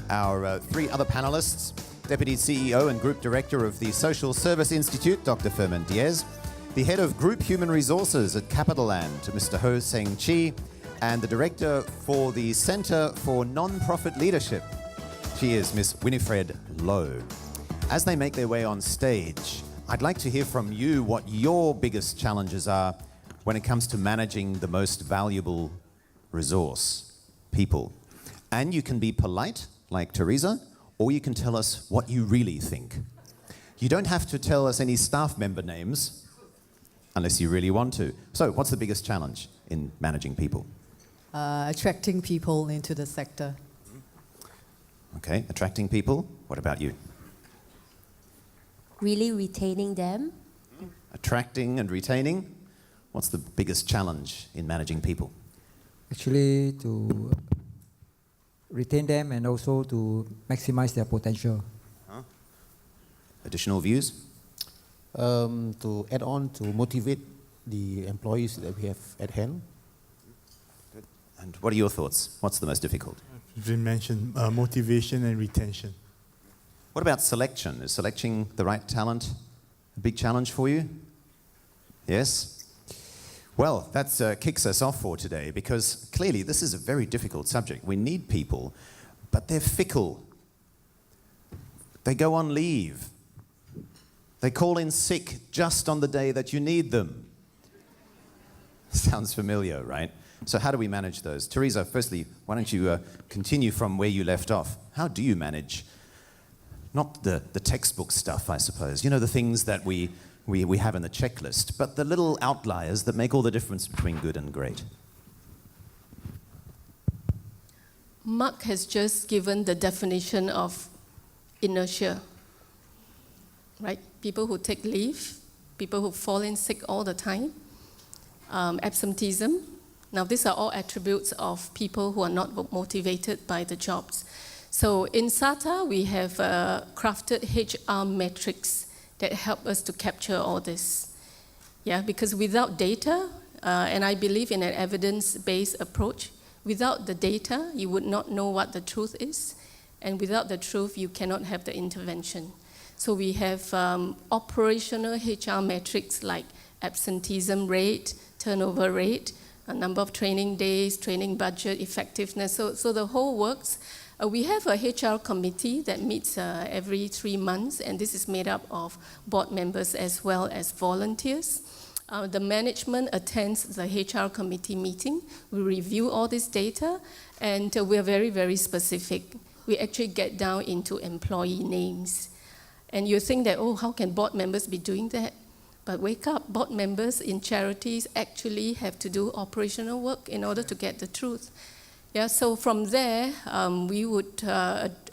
our three other panelists, Deputy CEO and Group Director of the Social Service Institute, Dr. Fermin Diez, the Head of Group Human Resources at CapitaLand, Mr. Seng, Chee, and the Director for the Centre for Non-Profit Leadership, she is Miss Winifred Laudi. As they make their way on stage, I'd like to hear from you what your biggest challenges are when it comes to managing the most valuable resource, people. And you can be polite, like Theresa, or you can tell us what you really think. You don't have to tell us any staff member names, unless you really want to. So, what's the biggest challenge in managing people? Attracting people into the sector. Okay, attracting people. What about you? Really retaining them. Attracting and retaining. What's the biggest challenge in managing people? Actually, to retain them and also to maximize their potential. Additional views? To add on to motivate the employees that we have at hand. Good. And what are your thoughts? What's the most difficult? You mentioned motivation and retention. What about selection? Is selecting the right talent a big challenge for you? Yes? Well, that kicks us off for today, because clearly this is a very difficult subject. We need people, but they're fickle. They go on leave. They call in sick just on the day that you need them. Sounds familiar, right? So how do we manage those? Theresa, firstly, why don't you continue from where you left off? How do you manage, not the textbook stuff, I suppose, you know, the things that we have in the checklist, but the little outliers that make all the difference between good and great? Mark has just given the definition of inertia, right? People who take leave, people who fall in sick all the time, absenteeism. Now, these are all attributes of people who are not motivated by the jobs. So in SATA, we have crafted HR metrics that help us to capture all this. Yeah, because without data, and I believe in an evidence-based approach, without the data, you would not know what the truth is. And without the truth, you cannot have the intervention. So we have operational HR metrics like absenteeism rate, turnover rate, a number of training days, training budget, effectiveness. So the whole works. We have a HR committee that meets every 3 months, and this is made up of board members as well as volunteers. The management attends the HR committee meeting. We review all this data, and we're very, very specific. We actually get down into employee names. And you think that, oh, how can board members be doing that? But wake up, board members in charities actually have to do operational work in order to get the truth. Yeah, so from there, we would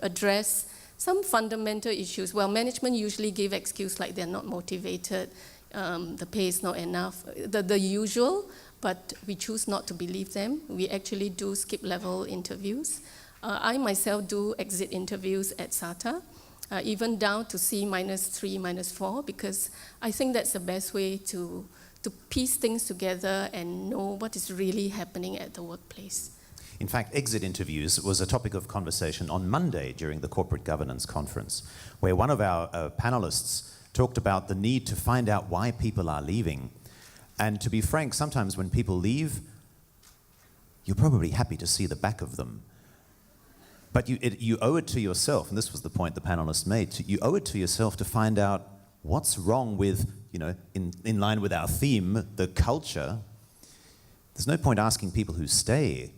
address some fundamental issues. Well, management usually give excuse like they're not motivated, the pay is not enough, the usual, but we choose not to believe them. We actually do skip-level interviews. I myself do exit interviews at SATA. Even down to C-3, -4, because I think that's the best way to piece things together and know what is really happening at the workplace. In fact, exit interviews was a topic of conversation on Monday during the Corporate Governance Conference, where one of our panelists talked about the need to find out why people are leaving. And to be frank, sometimes when people leave, you're probably happy to see the back of them. But you owe it to yourself, and this was the point the panelists made, you owe it to yourself to find out what's wrong with, you know, in line with our theme, the culture. There's no point asking people who stay.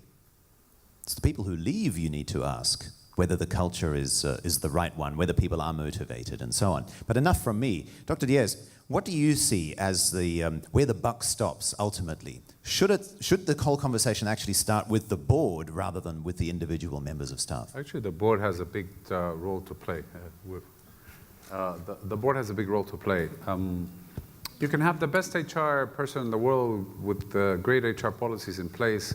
It's the people who leave you need to ask whether the culture is the right one, whether people are motivated, and so on. But enough from me. Dr. Diez, what do you see as where the buck stops ultimately? Should the whole conversation actually start with the board rather than with the individual members of staff? Actually, the board has a big role to play. The board has a big role to play. You can have the best HR person in the world with great HR policies in place,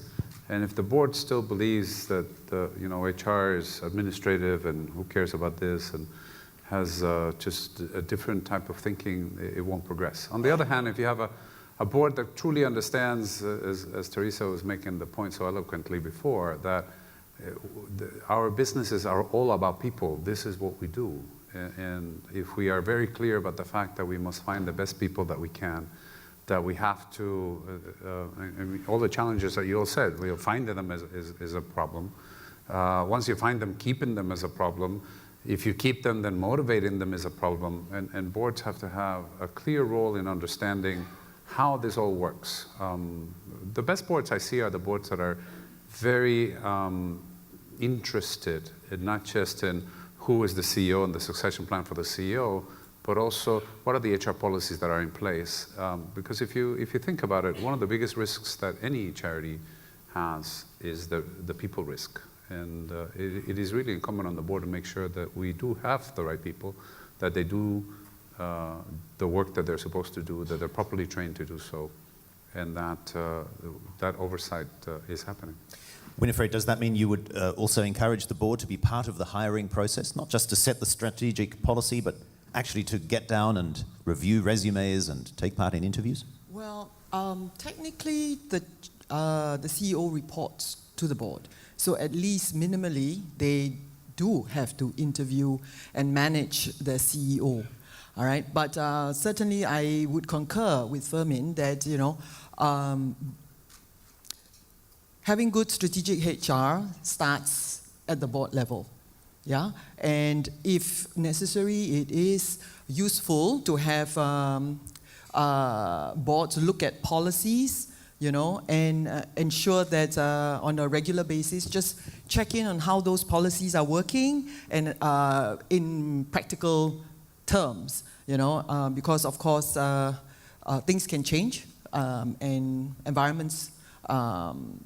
and if the board still believes that HR is administrative and who cares about this and has just a different type of thinking, it won't progress. On the other hand, if you have a board that truly understands, as Theresa was making the point so eloquently before, that our businesses are all about people. This is what we do. And if we are very clear about the fact that we must find the best people that we can, that we have to, all the challenges that you all said, we'll find them is a problem. Once you find them, keeping them is a problem. If you keep them, then motivating them is a problem. And boards have to have a clear role in understanding how this all works. The best boards I see are the boards that are very interested in not just in who is the CEO and the succession plan for the CEO, but also what are the HR policies that are in place. Because if you think about it, one of the biggest risks that any charity has is the people risk. And it is really incumbent on the board to make sure that we do have the right people, that they do the work that they're supposed to do, that they're properly trained to do so, and that oversight is happening. Winifred, does that mean you would also encourage the board to be part of the hiring process, not just to set the strategic policy, but actually to get down and review resumes and take part in interviews? Well, technically, the CEO reports to the board. So at least minimally, they do have to interview and manage the CEO. All right, but certainly I would concur with Fermin that, you know, having good strategic HR starts at the board level, yeah? And if necessary, it is useful to have boards look at policies, you know, and ensure that on a regular basis, just check in on how those policies are working and in practical terms, you know, because of course things can change and environments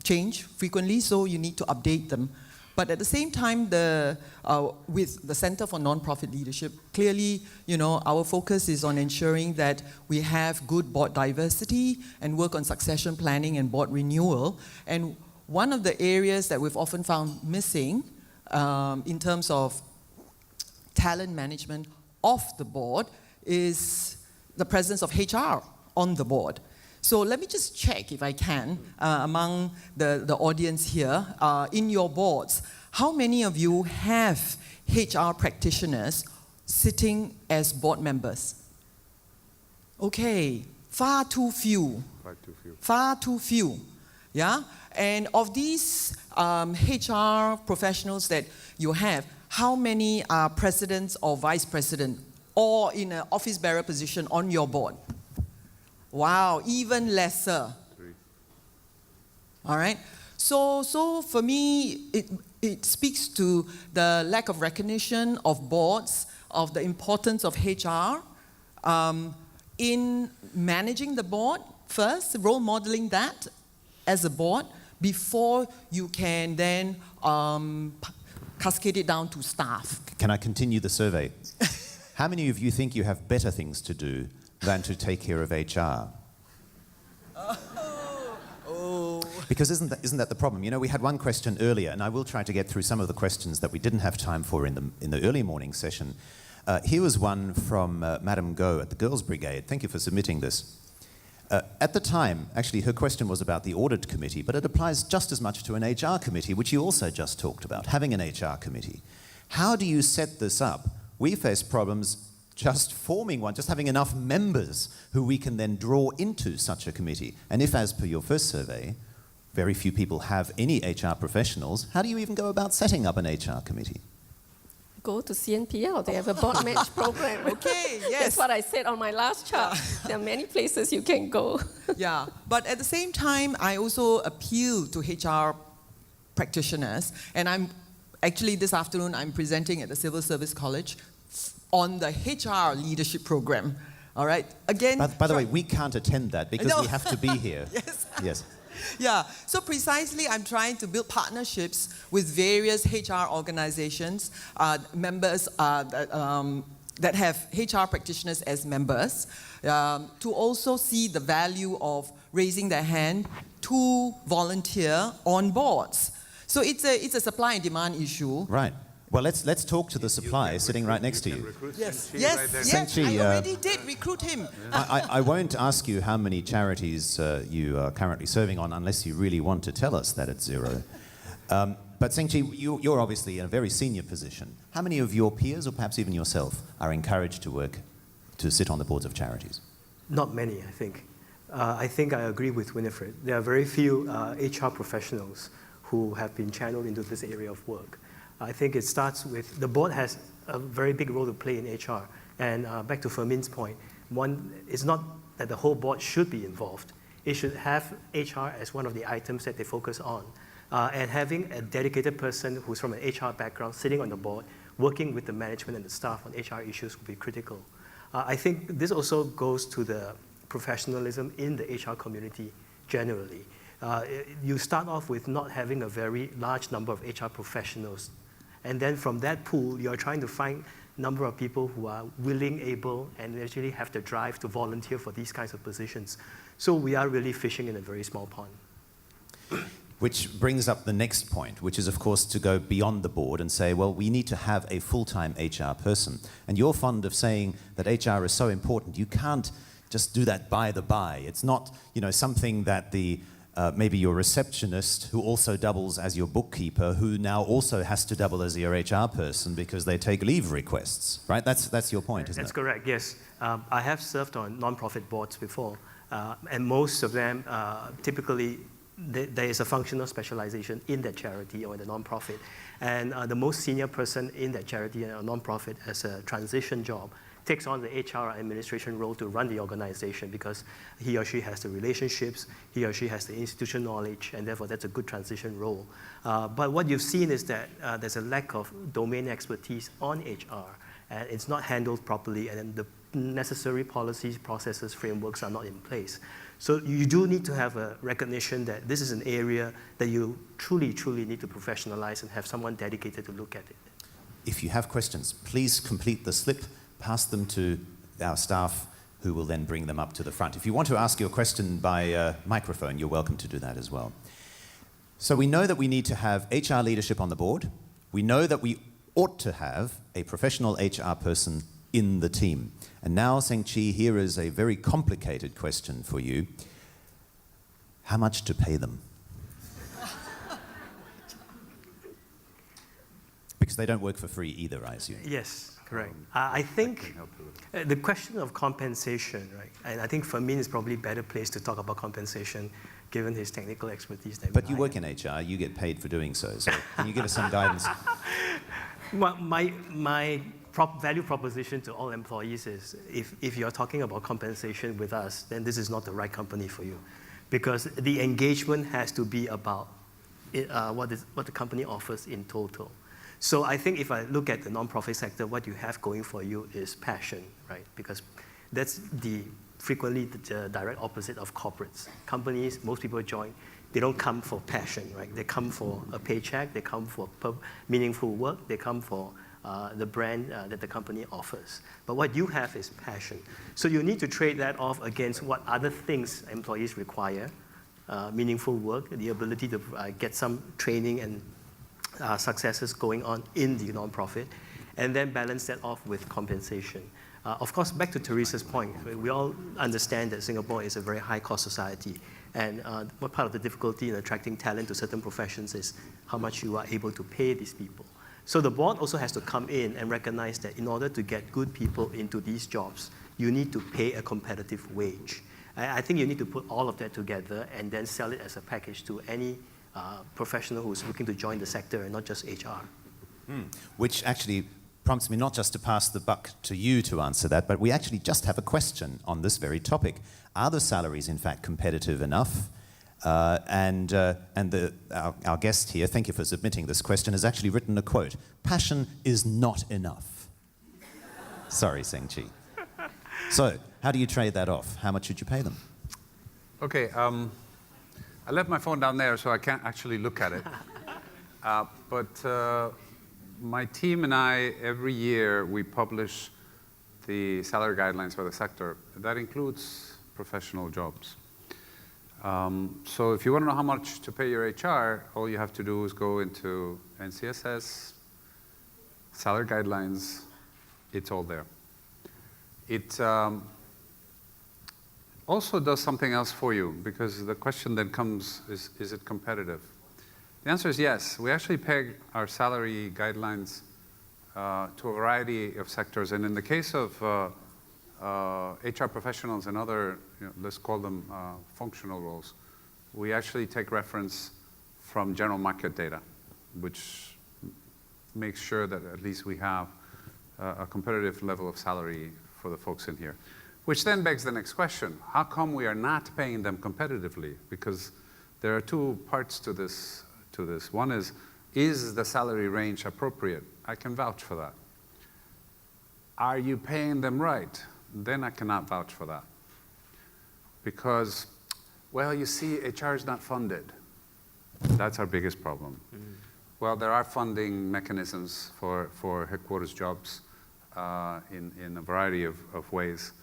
change frequently, so you need to update them. But at the same time, with the Center for Nonprofit Leadership, clearly, you know, our focus is on ensuring that we have good board diversity and work on succession planning and board renewal. And one of the areas that we've often found missing in terms of talent management of the board is the presence of HR on the board. So let me just check, if I can, among the audience here, in your boards, how many of you have HR practitioners sitting as board members? Okay, far too few. Far too few. Far too few, yeah? And of these HR professionals that you have, how many are presidents or vice president or in an office bearer position on your board? Wow, even lesser. 3. All right. So for me, it speaks to the lack of recognition of boards, of the importance of HR in managing the board first, role modeling that as a board before you can then cascade it down to staff. Can I continue the survey? How many of you think you have better things to do than to take care of HR? Because isn't that the problem? You know, we had one question earlier, and I will try to get through some of the questions that we didn't have time for in the early morning session. Here was one from Madam Go at the Girls' Brigade. Thank you for submitting this. At the time, actually, her question was about the audit committee, but it applies just as much to an HR committee, which you also just talked about, having an HR committee. How do you set this up? We face problems just forming one, just having enough members who we can then draw into such a committee. And if, as per your first survey, very few people have any HR professionals, how do you even go about setting up an HR committee? Go to CNPL, they have a board match program. Okay, yes. That's what I said on my last chart. There are many places you can go. Yeah, but at the same time, I also appeal to HR practitioners, and I'm actually this afternoon I'm presenting at the Civil Service College on the HR leadership program. All right, again. By the way, we can't attend that because No. we have to be here. Yes. Yes. Yeah, so precisely I'm trying to build partnerships with various HR organizations, members that have HR practitioners as members, to also see the value of raising their hand to volunteer on boards. So it's a supply and demand issue. Right. Well, let's talk to the supply sitting right next to you. Yes, Chee yes, right there. Seng yes, Chee, I already did recruit him. I won't ask you how many charities you are currently serving on unless you really want to tell us that it's 0. But Seng Chee, you're obviously in a very senior position. How many of your peers, or perhaps even yourself, are encouraged to sit on the boards of charities? Not many, I think. I think I agree with Winifred. There are very few HR professionals who have been channeled into this area of work. I think it starts with, the board has a very big role to play in HR. And back to Fermin's point, it's not that the whole board should be involved. It should have HR as one of the items that they focus on. And having a dedicated person who's from an HR background sitting on the board, working with the management and the staff on HR issues will be critical. I think this also goes to the professionalism in the HR community generally. You start off with not having a very large number of HR professionals. And then from that pool, you're trying to find a number of people who are willing, able, and actually have the drive to volunteer for these kinds of positions. So we are really fishing in a very small pond. Which brings up the next point, which is, of course, to go beyond the board and say, well, we need to have a full-time HR person. And you're fond of saying that HR is so important, you can't just do that by the by. It's not, something that maybe your receptionist, who also doubles as your bookkeeper, who now also has to double as your HR person because they take leave requests, right? That's your point, isn't it? That's correct, yes. I have served on non-profit boards before, and most of them typically there is a functional specialization in that charity or the non-profit. And the most senior person in that charity or non-profit as a transition job takes on the HR administration role to run the organization because he or she has the relationships, he or she has the institutional knowledge, and therefore that's a good transition role. But what you've seen is that there's a lack of domain expertise on HR, and it's not handled properly, and the necessary policies, processes, frameworks are not in place. So you do need to have a recognition that this is an area that you truly, truly need to professionalize and have someone dedicated to look at it. If you have questions, please complete the slip, pass them to our staff, who will then bring them up to the front. If you want to ask your question by microphone, you're welcome to do that as well. So we know that we need to have HR leadership on the board. We know that we ought to have a professional HR person in the team. And now, Seng Chee, here is a very complicated question for you. How much to pay them? Because they don't work for free either, I assume. Yes, correct. I think the question of compensation, right? And I think Fermin is probably better placed to talk about compensation given his technical expertise. But you work in HR, you get paid for doing so. So can you give us some guidance? My value proposition to all employees is if you're talking about compensation with us, then this is not the right company for you. Because the engagement has to be about what the company offers in total. So I think if I look at the nonprofit sector, what you have going for you is passion, right? Because that's frequently the direct opposite of corporates. Companies, most people join, they don't come for passion, right? They come for a paycheck, they come for meaningful work, they come for the brand that the company offers. But what you have is passion. So you need to trade that off against what other things employees require, meaningful work, the ability to get some training and successes going on in the nonprofit, and then balance that off with compensation. Of course, back to Theresa's point, we all understand that Singapore is a very high-cost society, and what part of the difficulty in attracting talent to certain professions is how much you are able to pay these people. So the board also has to come in and recognize that in order to get good people into these jobs, you need to pay a competitive wage. I think you need to put all of that together and then sell it as a package to any professional who's looking to join the sector and not just HR. Which actually prompts me not just to pass the buck to you to answer that, but we actually just have a question on this very topic. Are the salaries, in fact, competitive enough? Our guest here, thank you for submitting this question, has actually written a quote: "Passion is not enough." Sorry, Seng Chee. So, how do you trade that off? How much should you pay them? Okay, I left my phone down there, so I can't actually look at it. But my team and I, every year, we publish the salary guidelines for the sector. That includes professional jobs. So if you want to know how much to pay your HR, all you have to do is go into NCSS, salary guidelines, it's all there. It also does something else for you, because the question then comes, is it competitive? The answer is yes. We actually peg our salary guidelines to a variety of sectors. And in the case of HR professionals and other, let's call them functional roles, we actually take reference from general market data, which makes sure that at least we have a competitive level of salary for the folks in here. Which then begs the next question. How come we are not paying them competitively? Because there are two parts to this. One is the salary range appropriate? I can vouch for that. Are you paying them right? Then I cannot vouch for that. Because, well, you see, HR is not funded. That's our biggest problem. Mm-hmm. Well, there are funding mechanisms for headquarters jobs in a variety of ways.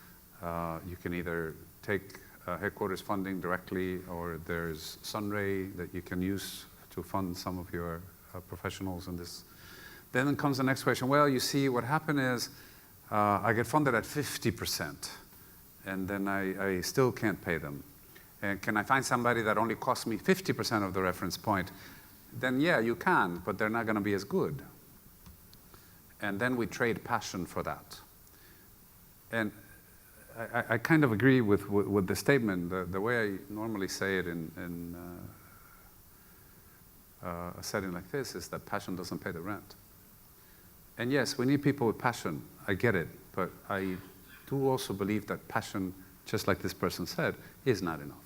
You can either take headquarters funding directly, or there's Sunray that you can use to fund some of your professionals in this. Then comes the next question. Well, you see, what happened is I get funded at 50%, and then I still can't pay them. And can I find somebody that only costs me 50% of the reference point? Then yeah, you can, but they're not going to be as good. And then we trade passion for that. And I kind of agree with the statement. The way I normally say it in a setting like this is that passion doesn't pay the rent. And yes, we need people with passion. I get it. But I do also believe that passion, just like this person said, is not enough.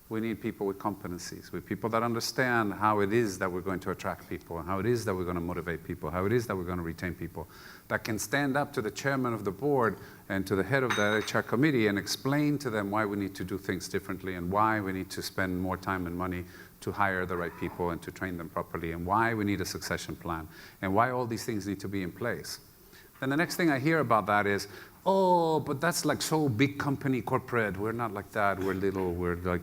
We need people with competencies, with people that understand how it is that we're going to attract people, and how it is that we're going to motivate people, how it is that we're going to retain people, that can stand up to the chairman of the board and to the head of the HR committee and explain to them why we need to do things differently, and why we need to spend more time and money to hire the right people and to train them properly, and why we need a succession plan, and why all these things need to be in place. Then the next thing I hear about that is, oh, but that's like so big company, corporate. We're not like that. We're little. We're like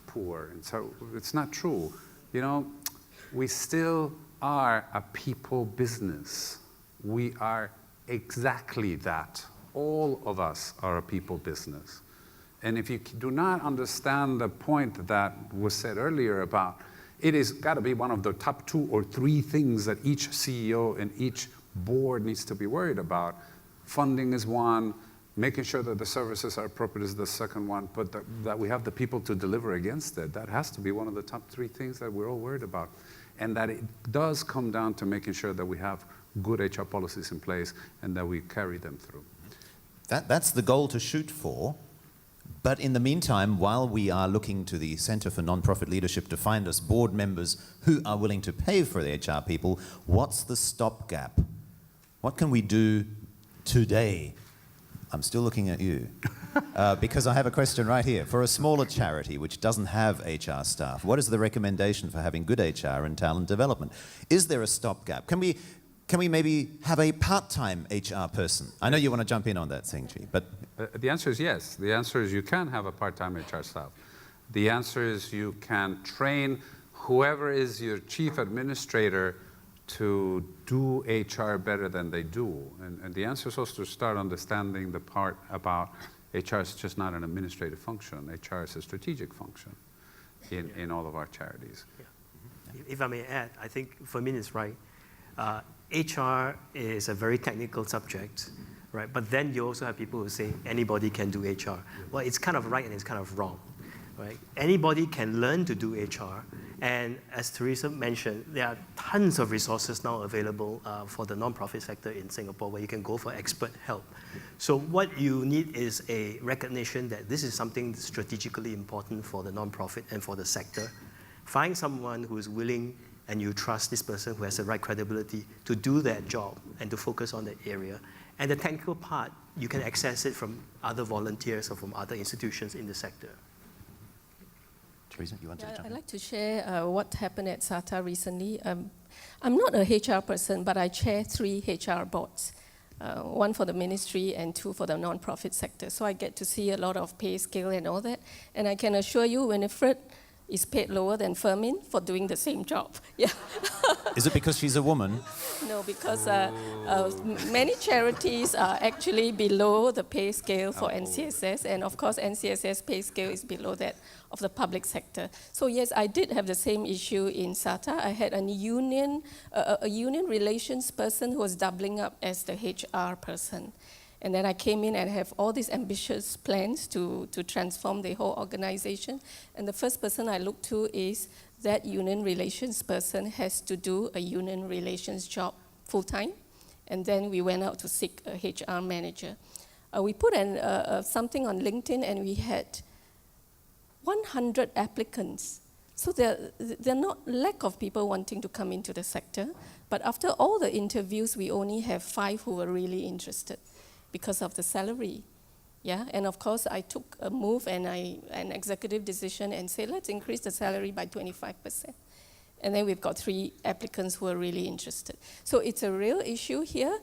poor. And so it's not true. You know, we still are a people business. We are exactly that. All of us are a people business. And if you do not understand the point that was said earlier about it has got to be one of the top 2 or 3 things that each CEO and each board needs to be worried about. Funding is one, making sure that the services are appropriate is the second one, but that we have the people to deliver against it. That has to be one of the top 3 things that we're all worried about. And that it does come down to making sure that we have good HR policies in place and that we carry them through. That's the goal to shoot for. But in the meantime, while we are looking to the Centre for Nonprofit Leadership to find us board members who are willing to pay for the HR people, what's the stopgap? What can we do today? I'm still looking at you, because I have a question right here. For a smaller charity which doesn't have HR staff, what is the recommendation for having good HR and talent development? Is there a stopgap? Can we maybe have a part-time HR person? I know you want to jump in on that, Seng, Chee, but... The answer is yes. The answer is you can have a part-time HR staff. The answer is you can train whoever is your chief administrator to do HR better than they do. And the answer is also to start understanding the part about HR is just not an administrative function. HR is a strategic function in all of our charities. Yeah. If I may add, I think Fermin is right. HR is a very technical subject, right? But then you also have people who say anybody can do HR. Well, it's kind of right and it's kind of wrong, right? Anybody can learn to do HR. And as Theresa mentioned, there are tons of resources now available for the nonprofit sector in Singapore where you can go for expert help. So what you need is a recognition that this is something strategically important for the nonprofit and for the sector. Find someone who is willing and you trust this person who has the right credibility to do that job and to focus on that area. And the technical part, you can access it from other volunteers or from other institutions in the sector. Theresa, you want to jump in? I'd like to share what happened at SATA recently. I'm not a HR person, but I chair 3 HR boards, 1 for the ministry and 2 for the non-profit sector. So I get to see a lot of pay scale and all that. And I can assure you, Winifred, is paid lower than Fermin for doing the same job. Yeah. Is it because she's a woman? No, because many charities are actually below the pay scale for NCSS, and of course NCSS pay scale is below that of the public sector. So yes, I did have the same issue in SATA. I had a union relations person who was doubling up as the HR person. And then I came in and have all these ambitious plans to transform the whole organization. And the first person I looked to is that union relations person has to do a union relations job full-time. And then we went out to seek a HR manager. We put something on LinkedIn and we had 100 applicants. So there are not lack of people wanting to come into the sector. But after all the interviews, we only have 5 who were really interested, because of the salary, yeah? And of course, I took a move and an executive decision and said, let's increase the salary by 25%. And then we've got 3 applicants who are really interested. So it's a real issue here.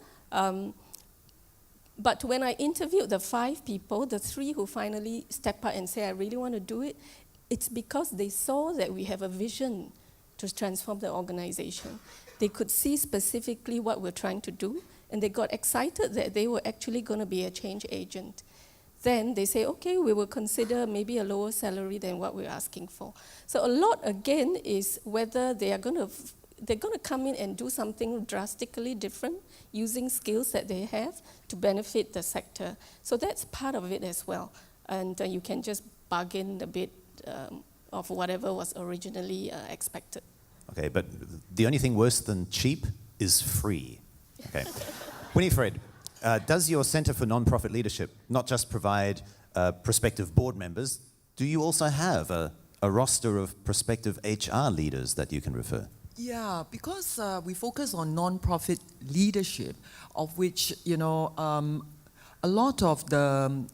But when I interviewed the 5 people, the 3 who finally step up and say, I really want to do it, it's because they saw that we have a vision to transform the organization. They could see specifically what we're trying to do, and they got excited that they were actually going to be a change agent. Then they say, okay, we will consider maybe a lower salary than what we're asking for. So a lot, again, is whether they're going to come in and do something drastically different using skills that they have to benefit the sector. So that's part of it as well. And you can just bargain a bit of whatever was originally expected. Okay, but the only thing worse than cheap is free. Okay. Winifred, does your Centre for Non-Profit Leadership not just provide prospective board members, do you also have a roster of prospective HR leaders that you can refer? Yeah, because we focus on non-profit leadership, of which, you know, a lot of the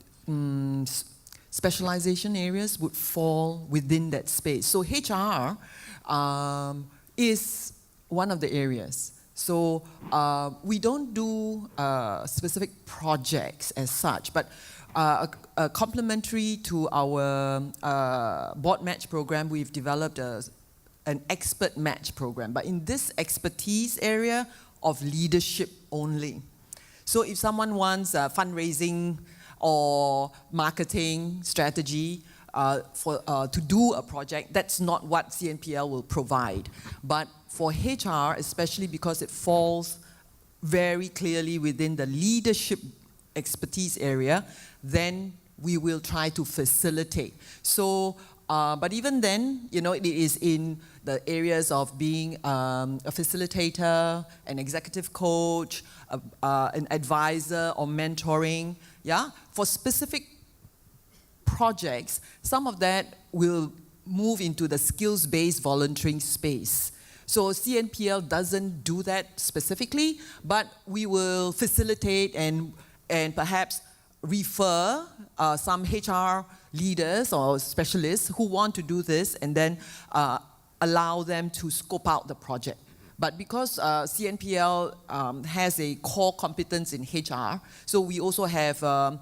specialization areas would fall within that space. So HR is one of the areas. So we don't do specific projects as such, but complementary to our board match program, we've developed an expert match program, but in this expertise area of leadership only. So if someone wants fundraising or marketing strategy to do a project, that's not what CNPL will provide. But for HR, especially because it falls very clearly within the leadership expertise area, then we will try to facilitate. So, but even then, you know, it is in the areas of being a facilitator, an executive coach, an advisor or mentoring, yeah? For specific projects, some of that will move into the skills-based volunteering space. So CNPL doesn't do that specifically, but we will facilitate and perhaps refer some HR leaders or specialists who want to do this and then allow them to scope out the project. But because CNPL has a core competence in HR, so we also have a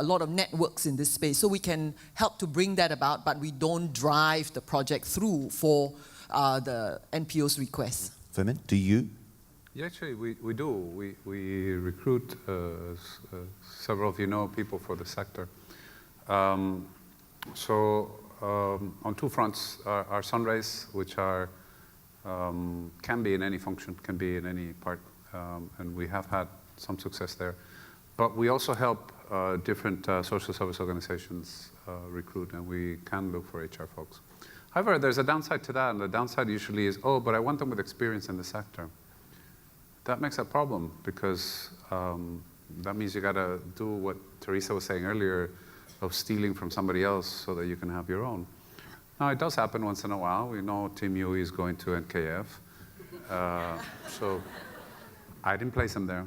lot of networks in this space. So we can help to bring that about, but we don't drive the project through for the NPO's request. Fermin, do you? Yeah, actually, we do. We recruit, several of you know, people for the sector. So on 2 fronts, our Sunrays, which are can be in any function, can be in any part, and we have had some success there. But we also help different social service organizations recruit, and we can look for HR folks. However, there's a downside to that, and the downside usually is, oh, but I want them with experience in the sector. That makes a problem, because that means you gotta do what Theresa was saying earlier, of stealing from somebody else so that you can have your own. Now, it does happen once in a while. We know Team UE is going to NKF. So I didn't place him there.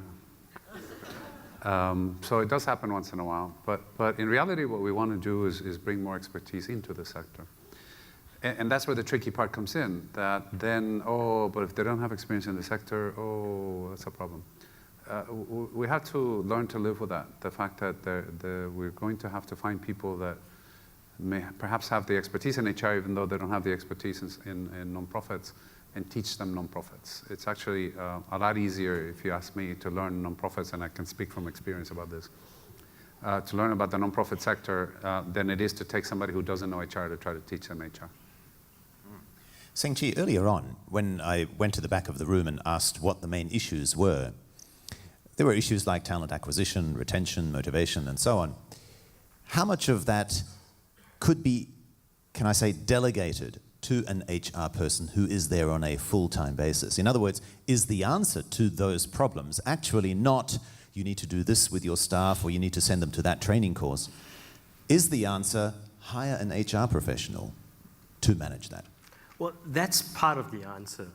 So it does happen once in a while. But in reality, what we want to do is bring more expertise into the sector. And that's where the tricky part comes in, that then, oh, but if they don't have experience in the sector, oh, that's a problem. We have to learn to live with that, the fact that we're going to have to find people that may perhaps have the expertise in HR, even though they don't have the expertise in nonprofits, and teach them nonprofits. It's actually a lot easier, if you ask me, to learn nonprofits, and I can speak from experience about this, to learn about the nonprofit sector than it is to take somebody who doesn't know HR to try to teach them HR. Seng, Chee, earlier on, when I went to the back of the room and asked what the main issues were, there were issues like talent acquisition, retention, motivation, and so on. How much of that could be, can I say, delegated to an HR person who is there on a full-time basis? In other words, is the answer to those problems actually not, you need to do this with your staff or you need to send them to that training course? Is the answer, hire an HR professional to manage that? Well, that's part of the answer.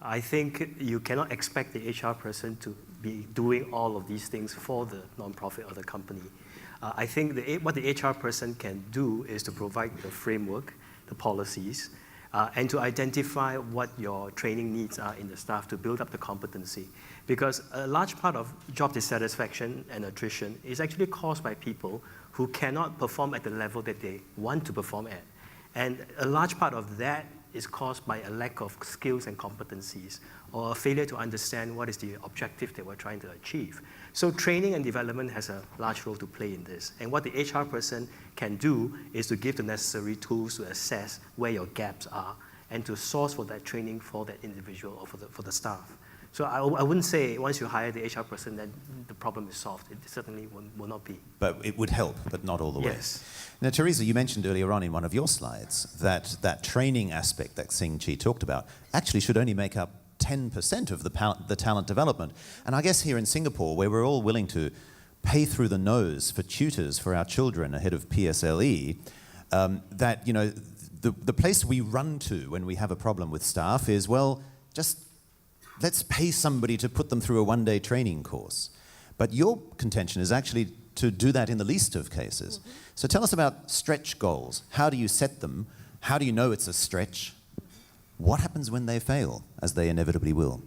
I think you cannot expect the HR person to be doing all of these things for the nonprofit or the company. I think what the HR person can do is to provide the framework, the policies, and to identify what your training needs are in the staff to build up the competency. Because a large part of job dissatisfaction and attrition is actually caused by people who cannot perform at the level that they want to perform at. And a large part of that is caused by a lack of skills and competencies, or a failure to understand what is the objective that we're trying to achieve. So training and development has a large role to play in this. And what the HR person can do is to give the necessary tools to assess where your gaps are and to source for that training for that individual or for the staff. So I wouldn't say once you hire the HR person that the problem is solved. It certainly will not be. But it would help, but not all the way. Yes. Now, Theresa, you mentioned earlier on in one of your slides that that training aspect that Seng Chee talked about actually should only make up 10% of the talent development. And I guess here in Singapore, where we're all willing to pay through the nose for tutors for our children ahead of PSLE, that, you know, the place we run to when we have a problem with staff is, well, just let's pay somebody to put them through a one-day training course. But your contention is actually to do that in the least of cases. Mm-hmm. So tell us about stretch goals. How do you set them? How do you know it's a stretch? What happens when they fail, as they inevitably will?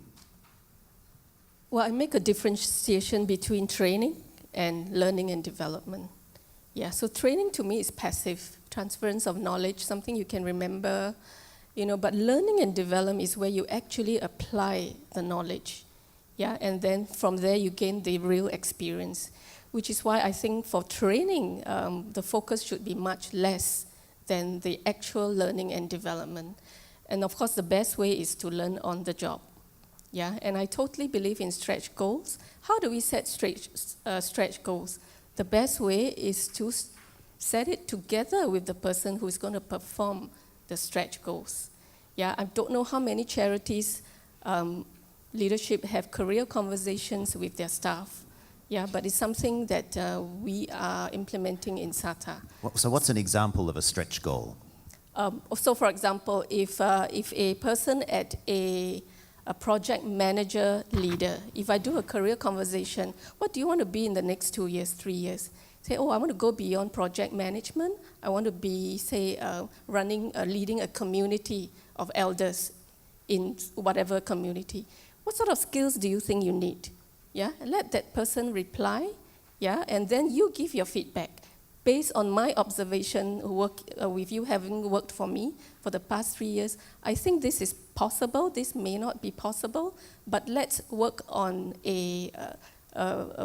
Well, I make a differentiation between training and learning and development. Yeah, so training to me is passive, transference of knowledge, something you can remember, you know, but learning and development is where you actually apply the knowledge. Yeah, and then from there you gain the real experience, which is why I think for training, the focus should be much less than the actual learning and development. And of course, the best way is to learn on the job. Yeah, and I totally believe in stretch goals. How do we set stretch goals? The best way is to set it together with the person who's going to perform the stretch goals. Yeah, I don't know how many charities leadership have career conversations with their staff. Yeah, but it's something that we are implementing in SATA. So what's an example of a stretch goal? So, for example, if a person at a project manager leader, if I do a career conversation, what do you want to be in the next 2 years, 3 years? Say, oh, I want to go beyond project management. I want to be, say, leading a community of elders in whatever community. What sort of skills do you think you need? Yeah, and let that person reply. Yeah, and then you give your feedback. Based on my observation, with you having worked for me for the past 3 years, I think this is possible. This may not be possible, but let's work on a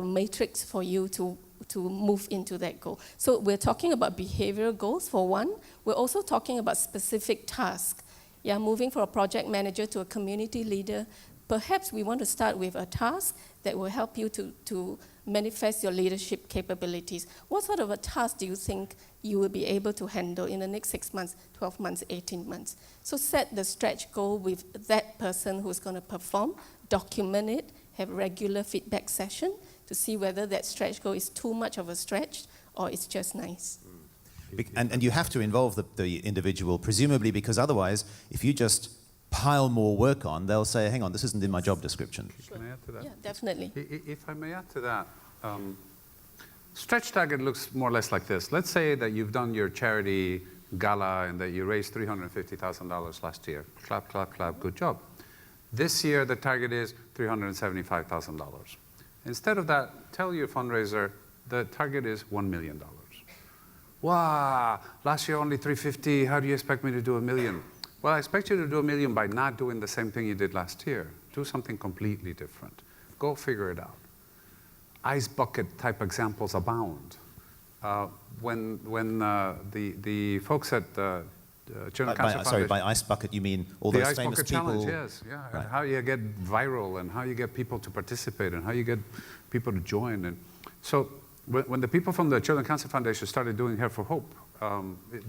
matrix for you to move into that goal. So we're talking about behavioral goals for one. We're also talking about specific tasks. Yeah, moving from a project manager to a community leader. Perhaps we want to start with a task that will help you to manifest your leadership capabilities. What sort of a task do you think you will be able to handle in the next 6 months, 12 months, 18 months? So set the stretch goal with that person who's going to perform, document it, have regular feedback session to see whether that stretch goal is too much of a stretch or it's just nice. And you have to involve the individual, presumably, because otherwise, if you just pile more work on, they'll say, hang on, this isn't in my job description. Sure. Can I add to that? Yeah, definitely. If I may add to that, stretch target looks more or less like this. Let's say that you've done your charity gala and that you raised $350,000 last year. Clap, clap, clap, good job. This year, the target is $375,000. Instead of that, tell your fundraiser the target is $1 million. Wow, last year only 350, how do you expect me to do 1 million? Well, I expect you to do 1 million by not doing the same thing you did last year. Do something completely different. Go figure it out. Ice bucket type examples abound. When the folks at Children's Cancer Foundation... Sorry, by ice bucket you mean all those famous people... The ice bucket challenge, yes. Yeah. Right. How you get viral and how you get people to participate and how you get people to join. And so when the people from the Children's Cancer Foundation started doing Hair for Hope,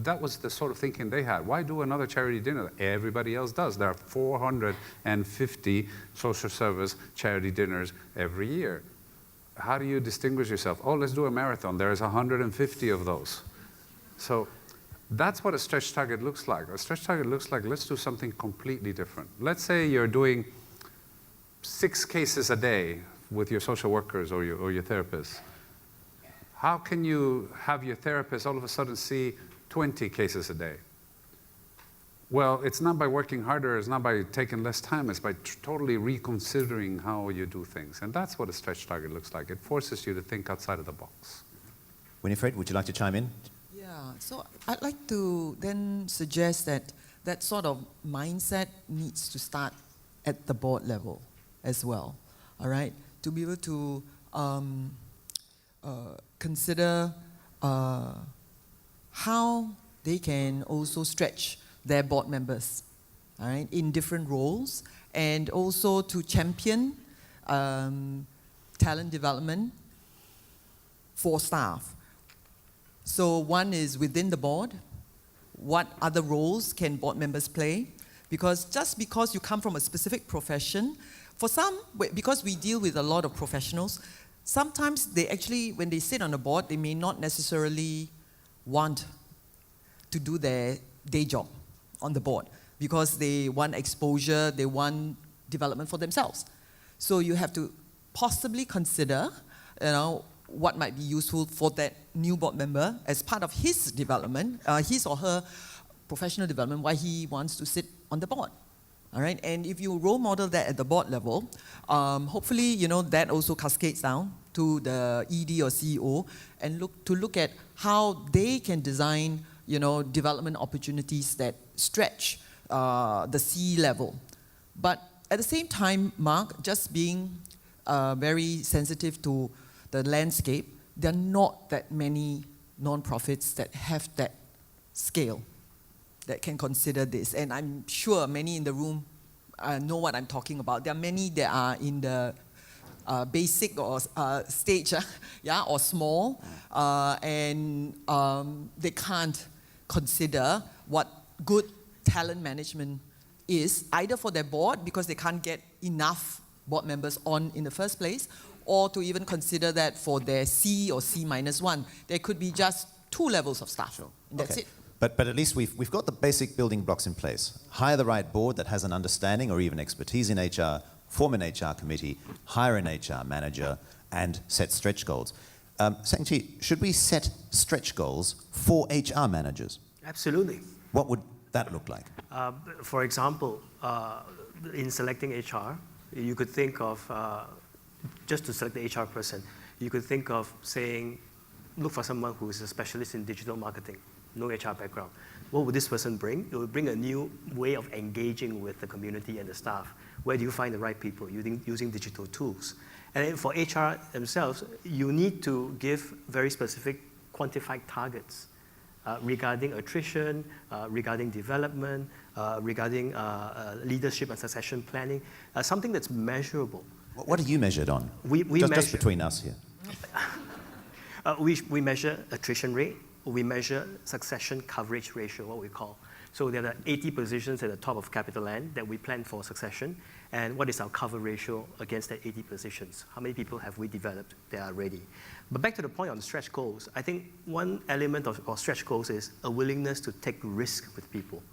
that was the sort of thinking they had. Why do another charity dinner? Everybody else does. There are 450 social service charity dinners every year. How do you distinguish yourself? Oh, let's do a marathon. There's 150 of those. So that's what a stretch target looks like. A stretch target looks like, let's do something completely different. Let's say you're doing 6 cases a day with your social workers or your therapists. How can you have your therapist all of a sudden see 20 cases a day? Well, it's not by working harder, it's not by taking less time, it's by totally reconsidering how you do things. And that's what a stretch target looks like. It forces you to think outside of the box. Winifred, would you like to chime in? Yeah, so I'd like to then suggest that that sort of mindset needs to start at the board level as well, all right? To be able to consider how they can also stretch their board members, all right, in different roles, and also to champion talent development for staff. So one is within the board, what other roles can board members play? Because just because you come from a specific profession, for some, because we deal with a lot of professionals, sometimes they actually, when they sit on a board, they may not necessarily want to do their day job on the board because they want exposure, they want development for themselves. So you have to possibly consider, what might be useful for that new board member as part of his development, his or her professional development, why he wants to sit on the board. All right, and if you role model that at the board level, hopefully, that also cascades down to the ED or CEO and look at how they can design, development opportunities that stretch the C level. But at the same time, Mark, just being very sensitive to the landscape, there are not that many non-profits that have that scale that can consider this. And I'm sure many in the room know what I'm talking about. There are many that are in the basic or stage, or small, and they can't consider what good talent management is, either for their board because they can't get enough board members on in the first place, or to even consider that for their C or C-1. There could be just 2 levels of staff. Sure. That's it. But at least we've got the basic building blocks in place. Hire the right board that has an understanding or even expertise in HR, form an HR committee, hire an HR manager, and set stretch goals. Seng, Chee, should we set stretch goals for HR managers? Absolutely. What would that look like? For example, in selecting HR, you could think of, just to select the HR person, you could think of saying, look for someone who is a specialist in digital marketing, no HR background. What would this person bring? It would bring a new way of engaging with the community and the staff. Where do you find the right people? Using digital tools. And for HR themselves, you need to give very specific quantified targets regarding attrition, regarding development, regarding leadership and succession planning, something that's measurable. What are you measured on? Just between us here. We measure attrition rate. We measure succession coverage ratio, what we call. So there are 80 positions at the top of CapitaLand that we plan for succession. And what is our cover ratio against that 80 positions? How many people have we developed that are ready? But back to the point on stretch goals, I think one element of stretch goals is a willingness to take risk with people.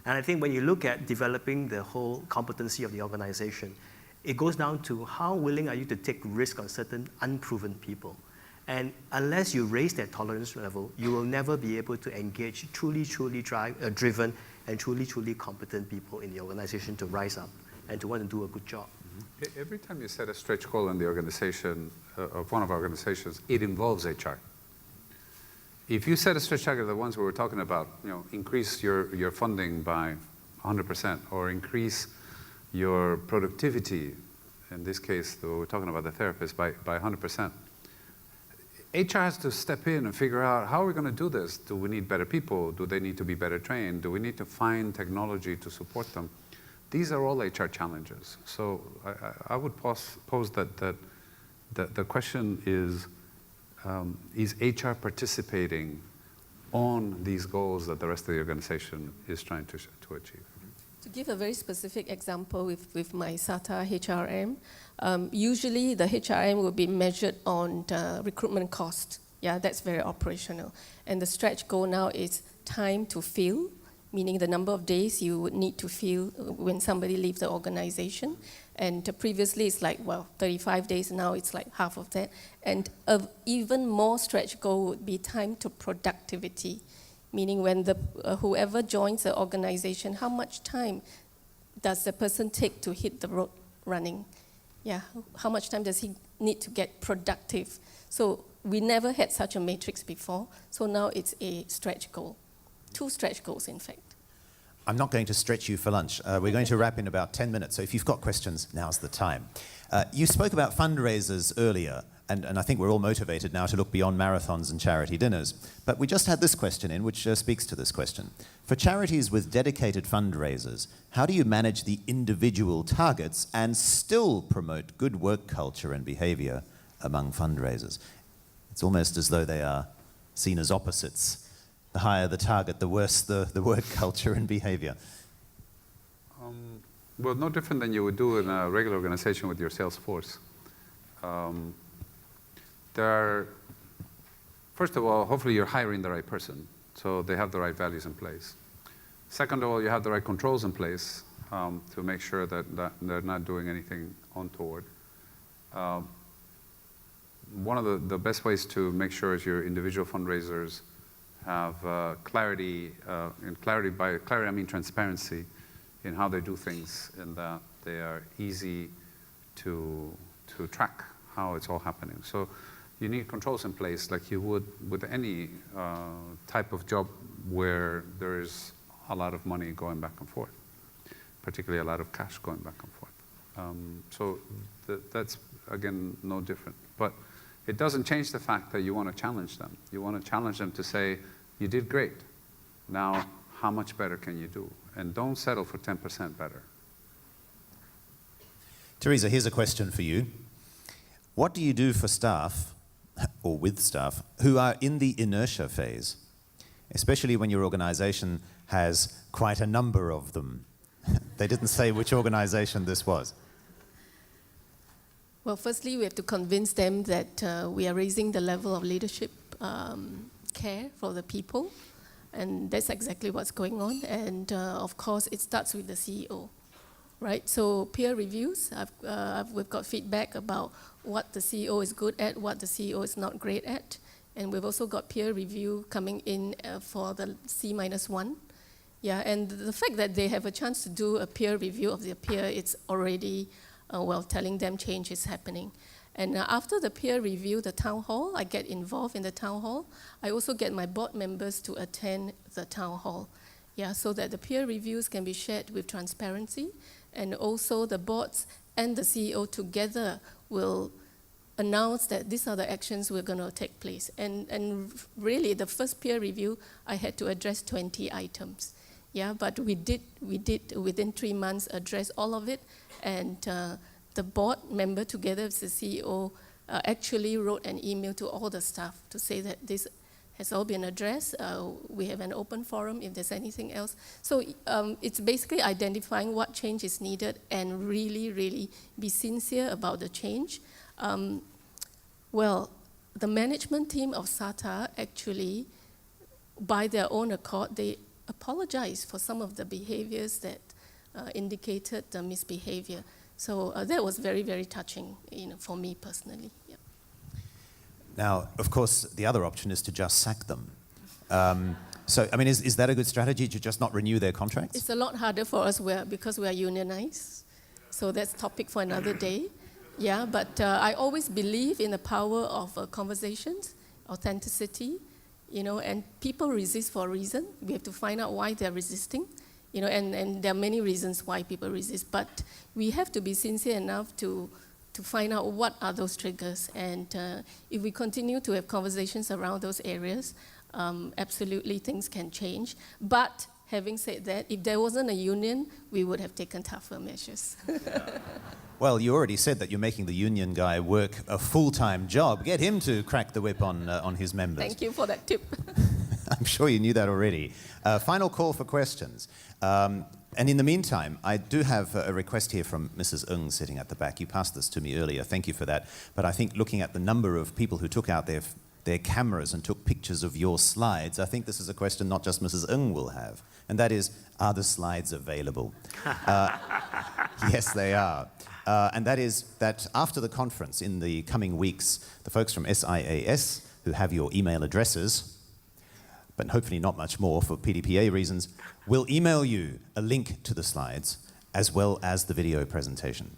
And I think when you look at developing the whole competency of the organization, it goes down to how willing are you to take risk on certain unproven people. And unless you raise that tolerance level, you will never be able to engage truly driven and truly competent people in the organization to rise up and to want to do a good job. Mm-hmm. Every time you set a stretch goal in the organization, of one of our organizations, it involves HR. if you set a stretch target, the ones we were talking about, increase your funding by 100% or increase your productivity, in this case, we're talking about the therapist, by 100%. HR has to step in and figure out, how are we going to do this? Do we need better people? Do they need to be better trained? Do we need to find technology to support them? These are all HR challenges. So I would pose that the question is HR participating on these goals that the rest of the organization is trying to achieve? To give a very specific example with my SATA HRM, usually the HRM will be measured on the recruitment cost. Yeah, that's very operational. And the stretch goal now is time to fill, meaning the number of days you would need to fill when somebody leaves the organization. And previously it's like, 35 days, now it's like half of that. And an even more stretch goal would be time to productivity, meaning when whoever joins the organization, how much time does the person take to hit the road running? Yeah, how much time does he need to get productive? So we never had such a matrix before, so now it's a stretch goal. 2 stretch goals, in fact. I'm not going to stretch you for lunch. We're going to wrap in about 10 minutes, so if you've got questions, now's the time. You spoke about fundraisers earlier, and I think we're all motivated now to look beyond marathons and charity dinners. But we just had this question in, which speaks to this question. For charities with dedicated fundraisers, how do you manage the individual targets and still promote good work culture and behavior among fundraisers? It's almost as though they are seen as opposites. The higher the target, the worse the work culture and behavior. Well, no different than you would do in a regular organization with your sales force. First of all, hopefully you're hiring the right person, so they have the right values in place. Second of all, you have the right controls in place to make sure that they're not doing anything untoward. One of the best ways to make sure is your individual fundraisers have clarity, and by clarity I mean transparency in how they do things, and that they are easy to track how it's all happening. So you need controls in place like you would with any type of job where there is a lot of money going back and forth, particularly a lot of cash going back and forth. So that's, again, no different. But it doesn't change the fact that you want to challenge them. You want to challenge them to say, you did great. Now, how much better can you do? And don't settle for 10% better. Theresa, here's a question for you. What do you do for staff, or with staff, who are in the inertia phase, especially when your organization has quite a number of them? They didn't say which organization this was. Well, firstly, we have to convince them that we are raising the level of leadership care for the people, and that's exactly what's going on. And of course, it starts with the CEO, right? So peer reviews, we've got feedback about what the CEO is good at, what the CEO is not great at, and we've also got peer review coming in for the C-1. Yeah, and the fact that they have a chance to do a peer review of their peer, it's already telling them change is happening. And after the peer review, the town hall, I get involved in the town hall. I also get my board members to attend the town hall, yeah, so that the peer reviews can be shared with transparency, and also the boards and the CEO together will announce that these are the actions we're going to take place. And really, the first peer review, I had to address 20 items, yeah, but we did within 3 months address all of it, and the board member together with the CEO actually wrote an email to all the staff to say that this has all been addressed. We have an open forum if there's anything else. So it's basically identifying what change is needed and really, really be sincere about the change. Well, the management team of SATA actually, by their own accord, they apologize for some of the behaviors that indicated the misbehavior. So that was very, very touching, for me personally. Yeah. Now, of course, the other option is to just sack them. So, I mean, is that a good strategy, to just not renew their contracts? It's a lot harder for us because we are unionized. So that's a topic for another day. Yeah, but I always believe in the power of conversations, authenticity, and people resist for a reason. We have to find out why they're resisting, and there are many reasons why people resist, but we have to be sincere enough to find out what are those triggers, and if we continue to have conversations around those areas, absolutely things can change. But having said that, if there wasn't a union, we would have taken tougher measures. Well, you already said that you're making the union guy work a full-time job. Get him to crack the whip on his members. Thank you for that tip. I'm sure you knew that already. Final call for questions. And in the meantime, I do have a request here from Mrs. Ng sitting at the back. You passed this to me earlier. Thank you for that. But I think looking at the number of people who took out their cameras and took pictures of your slides, I think this is a question not just Mrs. Ng will have. And that is, are the slides available? Yes, they are. And that is that after the conference in the coming weeks, the folks from SIAS, who have your email addresses, but hopefully not much more for PDPA reasons, will email you a link to the slides as well as the video presentation.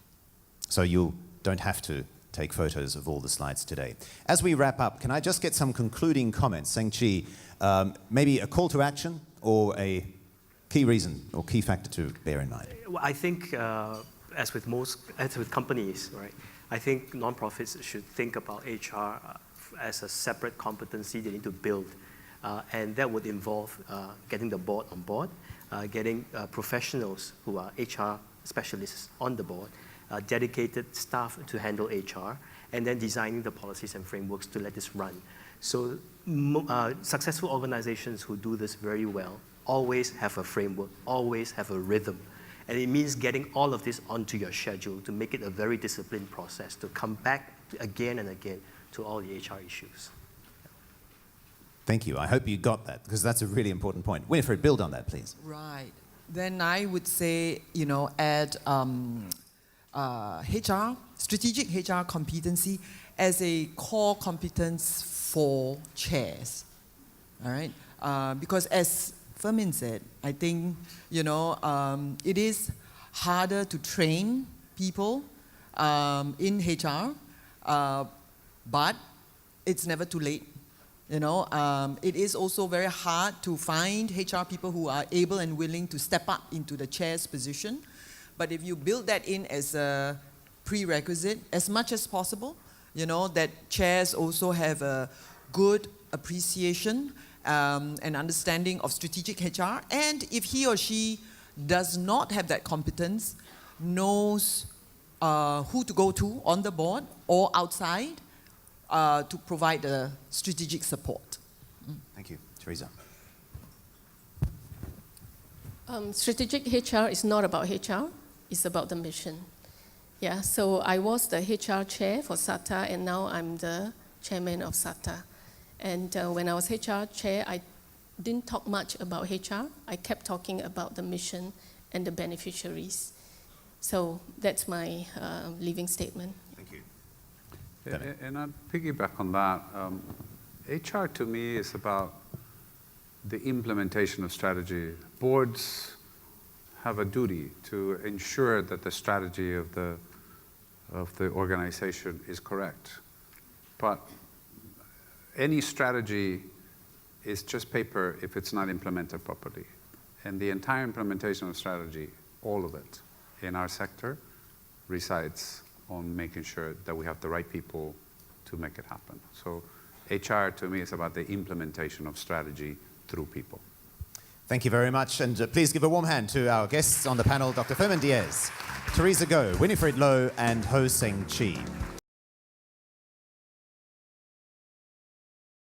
So you don't have to take photos of all the slides today. As we wrap up, can I just get some concluding comments? Seng, Chee, maybe a call to action or a key reason or key factor to bear in mind? Well, I think, as with companies, right? I think nonprofits should think about HR as a separate competency they need to build, and that would involve getting the board on board, getting professionals who are HR specialists on the board, dedicated staff to handle HR, and then designing the policies and frameworks to let this run. So successful organizations who do this very well always have a framework, always have a rhythm. And it means getting all of this onto your schedule to make it a very disciplined process, to come back again and again to all the HR issues. Thank you. I hope you got that, because that's a really important point. Winifred, build on that, please. Right. Then I would say, add HR, strategic HR competency as a core competence for chairs. All right? Because as Fermin said, I think, it is harder to train people in HR, but it's never too late. It is also very hard to find HR people who are able and willing to step up into the chair's position. But if you build that in as a prerequisite, as much as possible, that chairs also have a good appreciation and understanding of strategic HR, and if he or she does not have that competence, knows who to go to on the board or outside to provide the strategic support. Thank you. Theresa. Strategic HR is not about HR, it's about the mission. Yeah, so I was the HR chair for SATA, and now I'm the chairman of SATA. And when I was HR chair, I didn't talk much about HR. I kept talking about the mission and the beneficiaries. So that's my leaving statement. Thank you. And I'll piggyback on that. HR to me is about the implementation of strategy. Boards have a duty to ensure that the strategy of the organization is correct. But any strategy is just paper if it's not implemented properly. And the entire implementation of strategy, all of it, in our sector, resides on making sure that we have the right people to make it happen. So HR, to me, is about the implementation of strategy through people. Thank you very much, and please give a warm hand to our guests on the panel, Dr. Fermin Diez, Theresa Goh, Winifred Loh, and Ho Seng Chee.